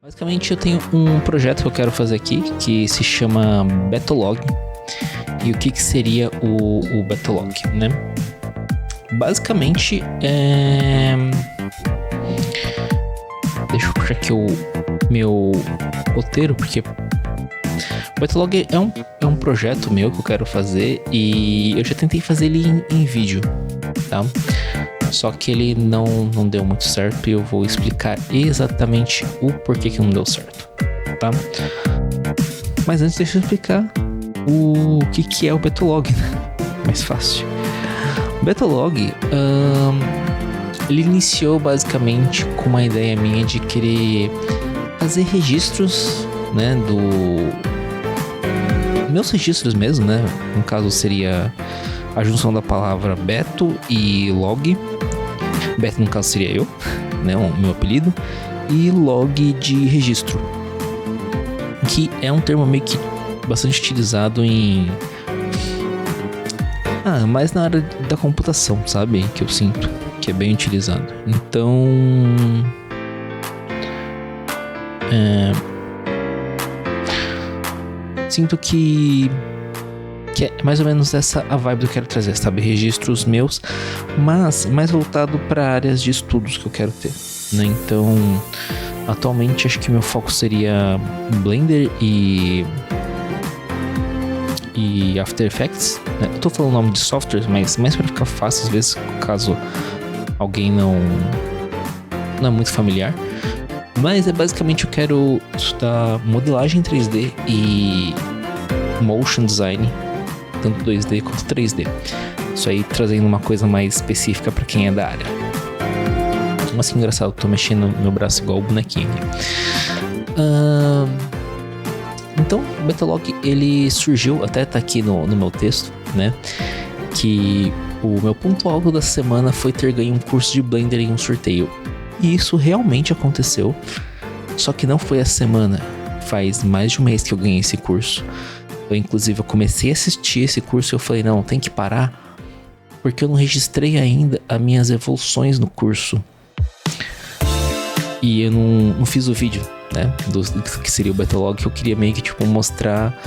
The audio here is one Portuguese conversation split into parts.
Basicamente eu tenho um projeto que eu quero fazer aqui que se chama Betolog. E o que seria o Betolog, né? Basicamente deixa eu puxar aqui o meu roteiro, porque o Betolog é um projeto meu que eu quero fazer e eu já tentei fazer ele em vídeo, tá? Só que ele não deu muito certo e eu vou explicar exatamente o porquê que não deu certo, tá? Mas antes deixa eu explicar o que é o Betolog, né? Mais fácil. O Betolog, ele iniciou basicamente com uma ideia minha de querer fazer registros, né, meus registros mesmo, né? No caso seria a junção da palavra Beto e log. Beto no caso seria eu, né, o meu apelido, e log de registro, que é um termo meio que bastante utilizado mais na área da computação, sabe? Que eu sinto que é bem utilizado. Então, sinto que é mais ou menos essa a vibe que eu quero trazer, sabe? Registros meus, mas mais voltado para áreas de estudos que eu quero ter, né? Então, atualmente acho que meu foco seria Blender e After Effects, né? Eu tô falando o nome de softwares, mas mais para ficar fácil, às vezes, caso alguém não é muito familiar. Mas basicamente eu quero estudar modelagem 3D e motion design, tanto 2D quanto 3D. Isso aí trazendo uma coisa mais específica para quem é da área. Nossa, que engraçado, eu tô mexendo no meu braço igual o bonequinho. Então, o Betolog, ele surgiu, até tá aqui no meu texto, né? Que o meu ponto alto da semana foi ter ganho um curso de Blender em um sorteio. E isso realmente aconteceu. Só que não foi essa semana. Faz mais de um mês que eu ganhei esse curso. Inclusive, eu comecei a assistir esse curso e eu falei, não, tem que parar, porque eu não registrei ainda as minhas evoluções no curso. E eu não fiz o vídeo, né, do que seria o Betolog, que eu queria meio que, tipo, mostrar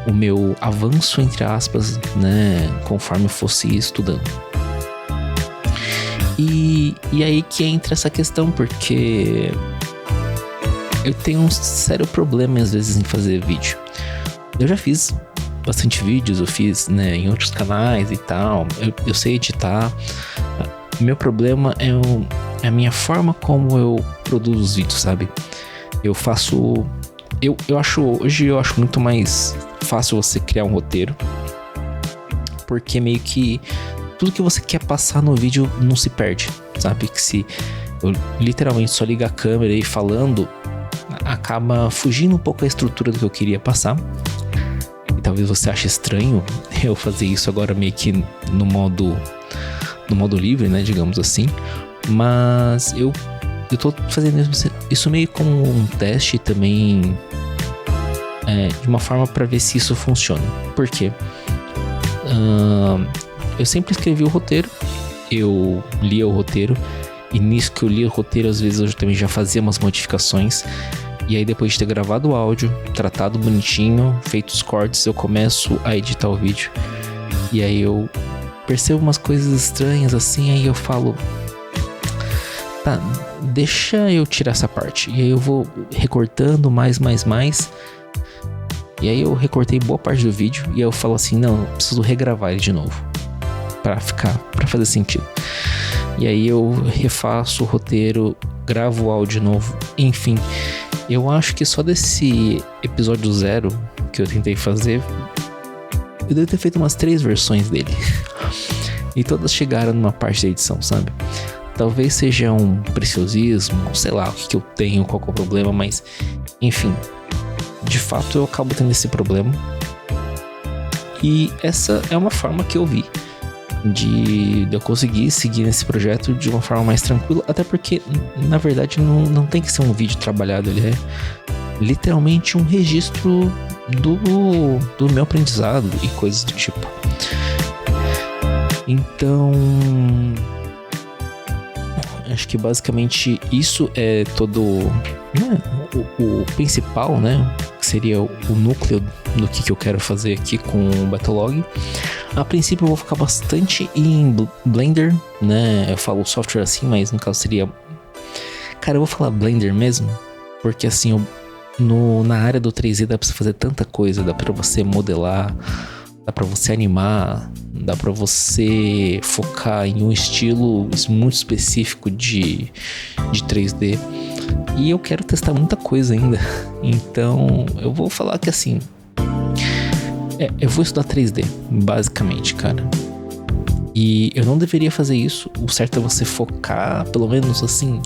o meu avanço, entre aspas, né, conforme eu fosse estudando. E aí que entra essa questão, porque eu tenho um sério problema, às vezes, em fazer vídeo. Eu já fiz bastante vídeos, eu fiz, né, em outros canais e tal. Eu sei editar. Meu problema é a minha forma como eu produzo os vídeos, sabe? Eu faço... Hoje eu acho muito mais fácil você criar um roteiro, porque meio que tudo que você quer passar no vídeo não se perde, sabe? Que se eu literalmente só ligar a câmera e ir falando, acaba fugindo um pouco a estrutura do que eu queria passar. E talvez você ache estranho eu fazer isso agora meio que no modo livre, né, digamos assim. Mas eu tô fazendo isso meio como um teste também, de uma forma para ver se isso funciona. Por quê? Eu sempre escrevi o roteiro, eu lia o roteiro, e nisso que eu lia o roteiro, às vezes eu também já fazia umas modificações. E aí, depois de ter gravado o áudio, tratado bonitinho, feito os cortes, eu começo a editar o vídeo. E aí eu percebo umas coisas estranhas assim, aí eu falo, tá, deixa eu tirar essa parte. E aí eu vou recortando mais. E aí eu recortei boa parte do vídeo, e aí eu falo assim, não, eu preciso regravar ele de novo, pra fazer sentido. E aí eu refaço o roteiro, gravo o áudio de novo, enfim. Eu acho que só desse episódio 0 que eu tentei fazer, eu devo ter feito umas 3 versões dele. E todas chegaram numa parte da edição, sabe? Talvez seja um preciosismo, sei lá o que eu tenho, qual que é o problema, mas enfim, de fato eu acabo tendo esse problema. E essa é uma forma que eu vi de eu conseguir seguir nesse projeto de uma forma mais tranquila, até porque na verdade não tem que ser um vídeo trabalhado, ele é literalmente um registro do meu aprendizado e coisas do tipo. Então, acho que basicamente isso é todo, o principal, né, que seria o núcleo do que eu quero fazer aqui com o Battlelog. A princípio eu vou focar bastante em Blender, né, eu falo software assim, mas no caso seria... Cara, eu vou falar Blender mesmo, porque assim, na área do 3D dá pra você fazer tanta coisa, dá pra você modelar, dá pra você animar, dá pra você focar em um estilo muito específico de 3D. E eu quero testar muita coisa ainda. Então eu vou falar que assim, eu vou estudar 3D, basicamente, cara. E eu não deveria fazer isso. O certo é você focar, pelo menos assim,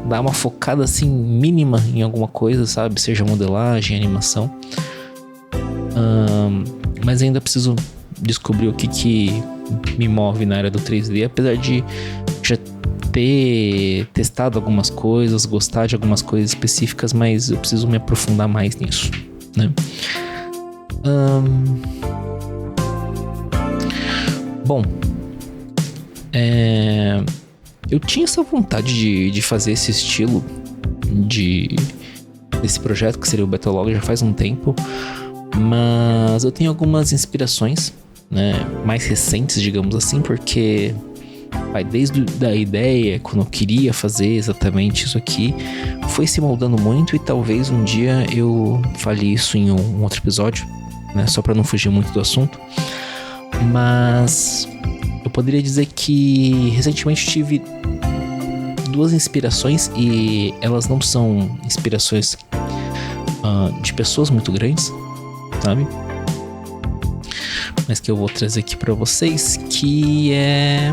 dar uma focada assim mínima em alguma coisa, sabe? Seja modelagem, animação. Mas ainda preciso descobrir o que me move na área do 3D, apesar de já ter testado algumas coisas, gostar de algumas coisas específicas, mas eu preciso me aprofundar mais nisso, né? Bom, eu tinha essa vontade de fazer esse estilo desse projeto que seria o Battlelog já faz um tempo, mas eu tenho algumas inspirações, né, mais recentes, digamos assim, porque desde a ideia, quando eu queria fazer exatamente isso aqui, foi se moldando muito, e talvez um dia eu fale isso em um outro episódio, né, só para não fugir muito do assunto. Mas eu poderia dizer que recentemente tive duas inspirações, e elas não são inspirações de pessoas muito grandes, sabe? Mas que eu vou trazer aqui pra vocês, que é...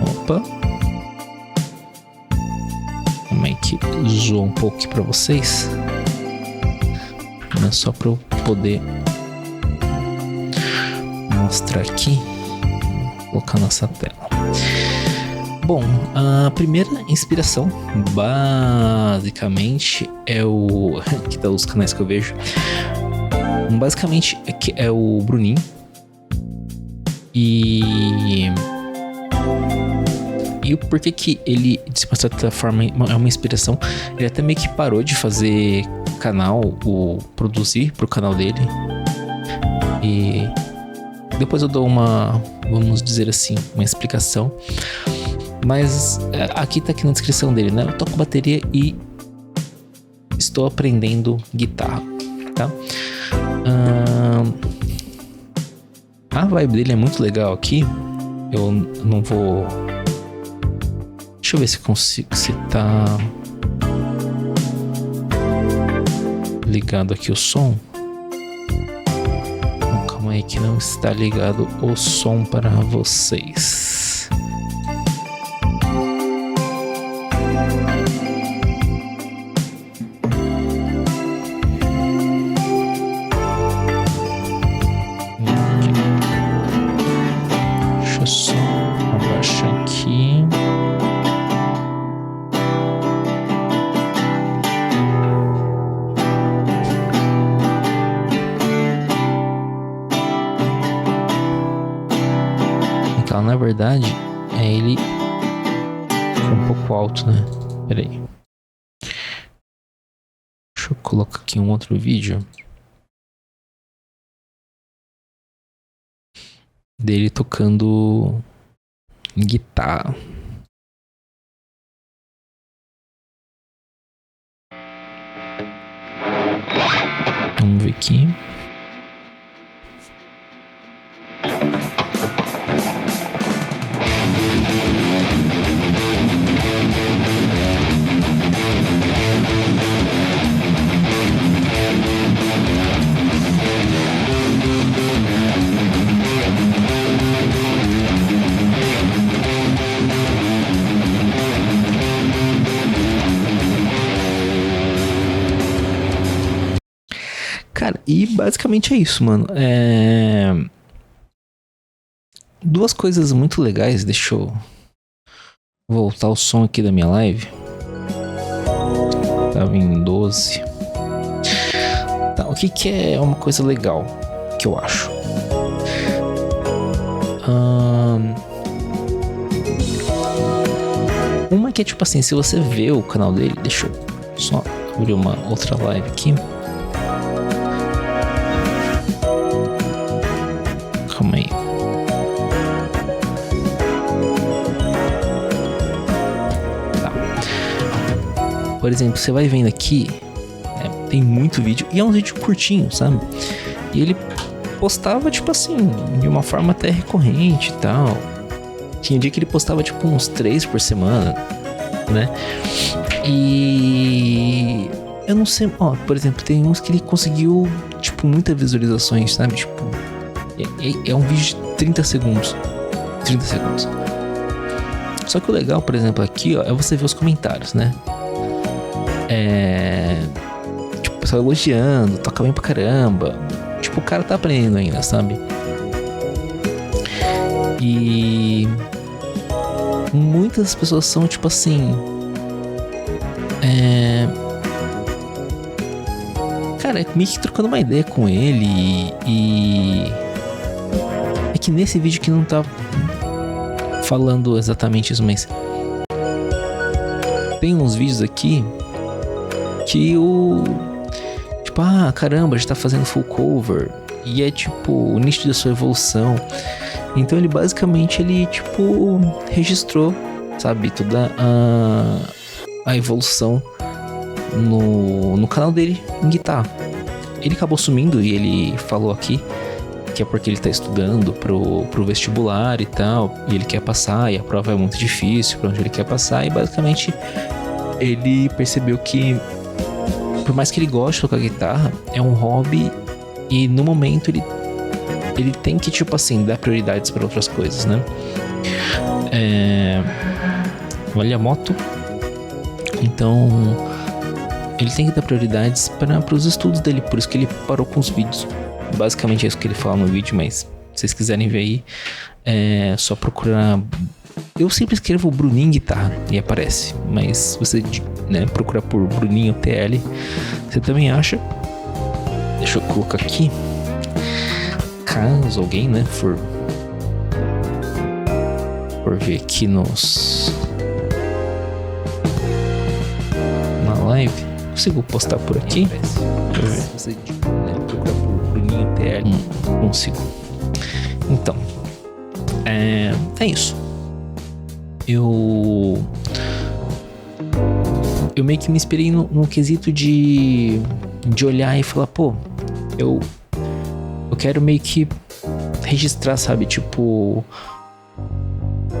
Opa! Como é que zoou um pouco aqui pra vocês? Mas só pra eu poder mostrar aqui, vou colocar nossa tela. Bom, a primeira inspiração basicamente é o... aqui tá os canais que eu vejo. Basicamente é o Bruninho. E por que ele, de certa forma, é uma inspiração? Ele até meio que parou de fazer canal, ou produzir pro canal dele. E depois eu dou uma, vamos dizer assim, uma explicação. Mas aqui tá aqui na descrição dele, né? Eu toco bateria e estou aprendendo guitarra, tá? A vibe dele é muito legal aqui. Eu não vou... Deixa eu ver se consigo, se tá ligado aqui o som. Calma aí que não está ligado o som para vocês. Deixa eu só abaixar aqui. Então, na verdade, ele um pouco alto, né? Pera aí. Deixa eu colocar aqui um outro vídeo dele tocando guitarra. Vamos ver aqui. Cara, e basicamente é isso, mano. Duas coisas muito legais. Deixa eu voltar o som aqui da minha live. Tava em 12. Tá, o que é uma coisa legal que eu acho? Uma que é tipo assim, se você vê o canal dele, deixa eu só Vou abrir uma outra live aqui. Calma aí. Tá. Por exemplo, você vai vendo aqui, tem muito vídeo e é um vídeo curtinho, sabe? E ele postava, tipo assim, de uma forma até recorrente e tal. Tinha dia que ele postava, tipo, uns 3 por semana, né? E eu não sei, ó, por exemplo, tem uns que ele conseguiu, tipo, muitas visualizações, sabe? Tipo, é um vídeo de 30 segundos. 30 segundos. Só que o legal, por exemplo, aqui, ó, é você ver os comentários, né? Tipo, o pessoal elogiando, toca bem pra caramba. Tipo, o cara tá aprendendo ainda, sabe? E muitas pessoas são, tipo assim... Cara, meio que trocando uma ideia com ele. E é que nesse vídeo que não tá falando exatamente isso, mas tem uns vídeos aqui que tipo, caramba, já tá fazendo full cover. E é tipo o nicho da sua evolução. Então ele basicamente, tipo, registrou, sabe, toda a evolução no canal dele em guitarra. Ele acabou sumindo e ele falou aqui que é porque ele tá estudando pro vestibular e tal, e ele quer passar, e a prova é muito difícil pra onde ele quer passar, e basicamente ele percebeu que por mais que ele goste de tocar guitarra, é um hobby e no momento ele tem que, tipo assim, dar prioridades para outras coisas, né? Olha a moto. Então ele tem que dar prioridades para os estudos dele, por isso que ele parou com os vídeos. Basicamente é isso que ele fala no vídeo, mas se vocês quiserem ver aí, é só procurar. Eu sempre escrevo Bruninho Guitarra e aparece, mas se você, né, procurar por Bruninho TL, você também acha. Deixa eu colocar aqui, caso alguém, né, for ver aqui na live. Consigo postar por aqui? Se você, né, procurar por Bruninho TL, consigo. Então, é isso. Eu meio que me inspirei no quesito de olhar e falar, pô, eu quero meio que registrar, sabe, tipo,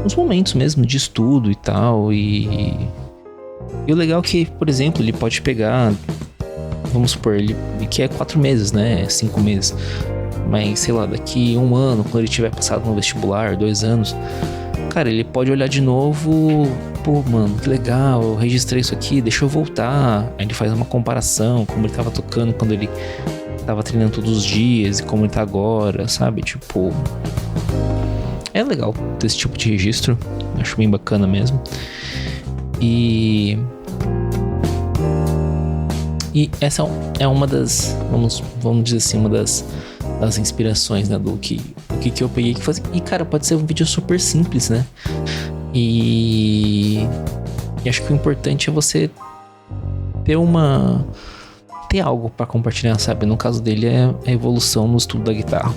os momentos mesmo de estudo e tal, e o legal é que, por exemplo, ele pode pegar, vamos supor, ele que é 4 meses, né, 5 meses, mas sei lá, daqui 1 ano, quando ele tiver passado no vestibular, 2 anos, cara, ele pode olhar de novo, pô, mano, que legal, eu registrei isso aqui, deixa eu voltar. Aí ele faz uma comparação, como ele tava tocando quando ele tava treinando todos os dias e como ele tá agora, sabe? Tipo, é legal ter esse tipo de registro, acho bem bacana mesmo. E essa é uma das, vamos dizer assim, uma das inspirações, né, do que eu peguei que fazer. E cara, pode ser um vídeo super simples, né? E acho que o importante é você ter algo pra compartilhar, sabe? No caso dele é a evolução no estudo da guitarra.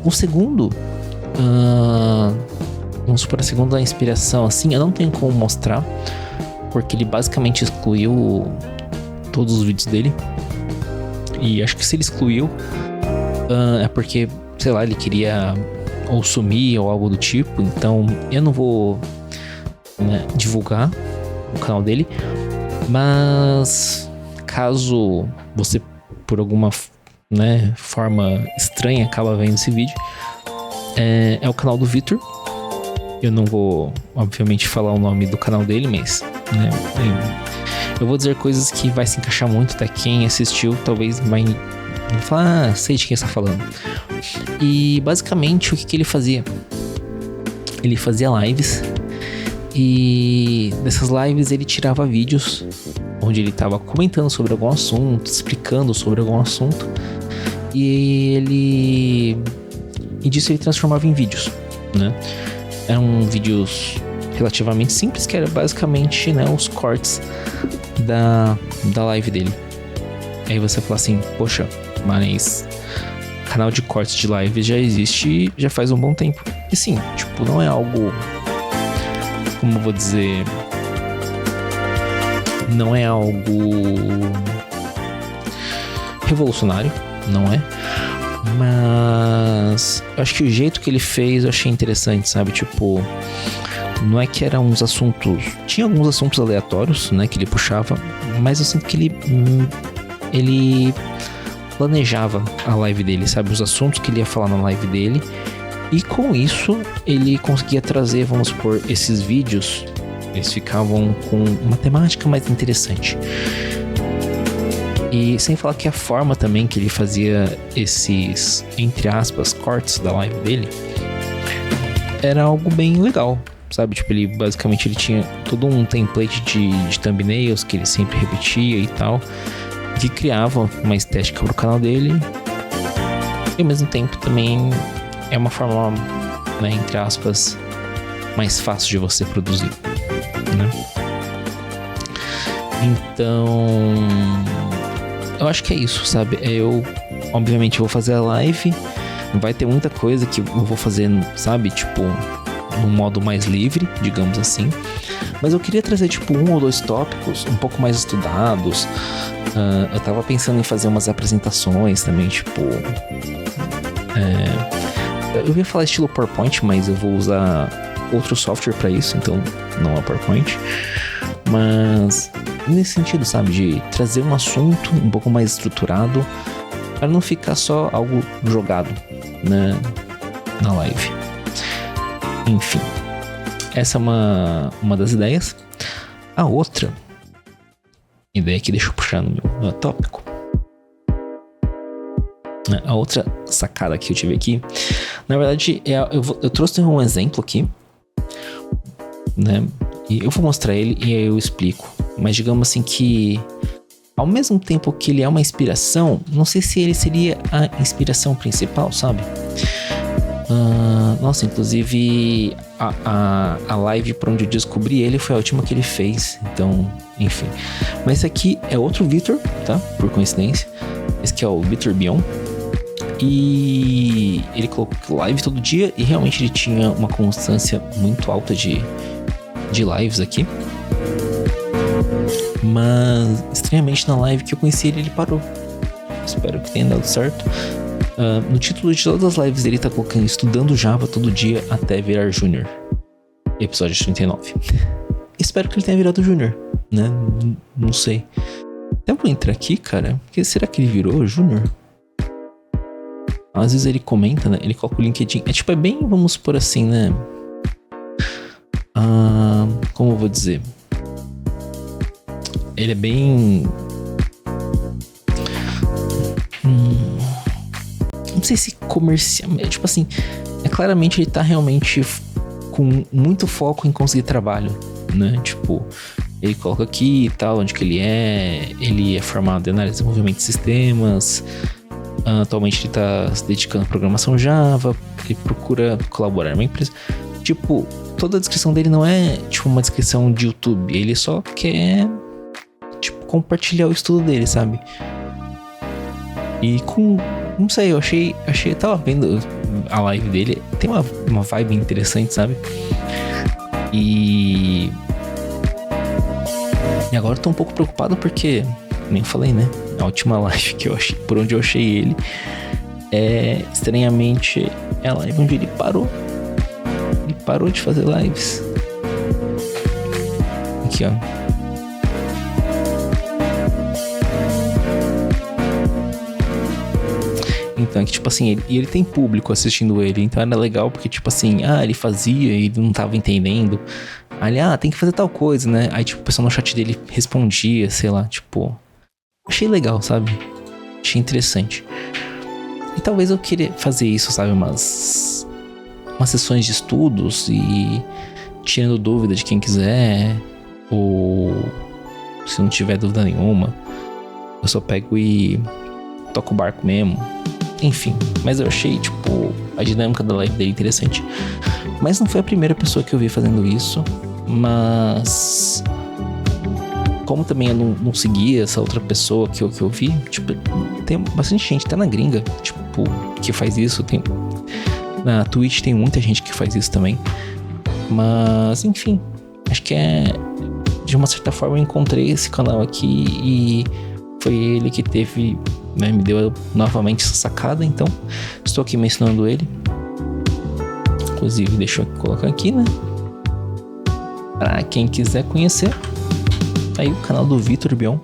O segundo, vamos supor, a segunda inspiração, assim, eu não tenho como mostrar, porque ele basicamente excluiu todos os vídeos dele. E acho que se ele excluiu, é porque, sei lá, ele queria ou sumir ou algo do tipo. Então eu não vou, né, divulgar o canal dele. Mas caso você, por alguma, né, forma estranha, acaba vendo esse vídeo, é o canal do Vitor. Eu não vou, obviamente, falar o nome do canal dele, mas, né, eu vou dizer coisas que vai se encaixar muito, até quem assistiu talvez vai falar, sei de quem está falando. E basicamente o que ele fazia? Ele fazia lives, e dessas lives ele tirava vídeos onde ele estava comentando sobre algum assunto, explicando sobre algum assunto, e disso ele transformava em vídeos, né? Eram vídeos relativamente simples, que era basicamente, né, os cortes da live dele. Aí você fala assim, poxa, mas canal de cortes de live já existe já faz um bom tempo. E sim, tipo, não é algo, como eu vou dizer, não é algo revolucionário, não é? Mas eu acho que o jeito que ele fez eu achei interessante, sabe? Tipo, não é que eram uns assuntos... Tinha alguns assuntos aleatórios, né, que ele puxava, mas eu sinto que ele planejava a live dele, sabe? Os assuntos que ele ia falar na live dele. E com isso, ele conseguia trazer, vamos supor, esses vídeos, eles ficavam com uma temática mais interessante. E sem falar que a forma também que ele fazia esses, entre aspas, cortes da live dele, era algo bem legal, sabe? Tipo, ele basicamente ele tinha todo um template de thumbnails que ele sempre repetia e tal, que criava uma estética pro canal dele. E ao mesmo tempo também é uma forma, né, entre aspas, mais fácil de você produzir, né? Então, eu acho que é isso, sabe? Eu, obviamente, vou fazer a live. Vai ter muita coisa que eu vou fazer, sabe? Tipo, num modo mais livre, digamos assim. Mas eu queria trazer, tipo, 1 ou 2 tópicos um pouco mais estudados. Eu tava pensando em fazer umas apresentações também, tipo... eu ia falar estilo PowerPoint, mas eu vou usar outro software pra isso, então não é PowerPoint. Mas nesse sentido, sabe, de trazer um assunto um pouco mais estruturado para não ficar só algo jogado, né, na live. Enfim, essa é uma das ideias. A outra ideia que deixa eu puxar no meu tópico, a outra sacada que eu tive aqui, na verdade, eu trouxe um exemplo aqui, né? E eu vou mostrar ele e aí eu explico. Mas digamos assim que, ao mesmo tempo que ele é uma inspiração, não sei se ele seria a inspiração principal, sabe? Nossa, inclusive a live por onde eu descobri ele foi a última que ele fez. Então, enfim. Mas esse aqui é outro Vitor, tá? Por coincidência. Esse aqui é o Vitor Bion. E ele colocou live todo dia e realmente ele tinha uma constância muito alta de lives aqui. Mas estranhamente na live que eu conheci ele parou. Espero que tenha dado certo. No título de todas as lives dele tá colocando estudando Java todo dia até virar Júnior. Episódio 39. Espero que ele tenha virado Júnior, né? Não sei. Até vou entrar aqui, cara. Porque será que ele virou Júnior? Às vezes ele comenta, né? Ele coloca o LinkedIn. É bem, vamos supor assim, né? Como eu vou dizer? Ele é bem... não sei se comercial... Tipo assim, claramente ele tá realmente com muito foco em conseguir trabalho, né? Tipo, ele coloca aqui e tal, onde que ele é formado em análise de desenvolvimento de sistemas. Atualmente ele tá se dedicando à programação Java, ele procura colaborar em uma empresa. Tipo, toda a descrição dele não é tipo uma descrição de YouTube, ele só quer tipo compartilhar o estudo dele, sabe? E com... não sei, eu achei, eu tava vendo a live dele, tem uma vibe interessante, sabe? E agora eu tô um pouco preocupado porque, nem falei, né? A última live que eu achei, por onde eu achei ele, estranhamente, é a live onde ele parou. Ele parou de fazer lives. Aqui, ó. Então, é que, tipo assim, ele tem público assistindo ele, então era legal porque, tipo assim, ele fazia e ele não tava entendendo. Aí ele, tem que fazer tal coisa, né? Aí, tipo, o pessoal no chat dele respondia, sei lá, tipo... Achei legal, sabe? Achei interessante. E talvez eu queria fazer isso, sabe? Umas sessões de estudos e tirando dúvida de quem quiser. Ou se não tiver dúvida nenhuma, eu só pego e toco o barco mesmo. Enfim, mas eu achei, tipo, a dinâmica da live dele interessante. Mas não foi a primeira pessoa que eu vi fazendo isso. Mas como também eu não seguia essa outra pessoa que eu vi, tipo, tem bastante gente, até na gringa, tipo, que faz isso. Na Twitch tem muita gente que faz isso também. Mas, enfim, acho que de uma certa forma eu encontrei esse canal aqui e foi ele que teve, né, me deu novamente essa sacada, então estou aqui mencionando ele. Inclusive, deixa eu colocar aqui, né? Pra quem quiser conhecer, aí o canal do Vitor Bion.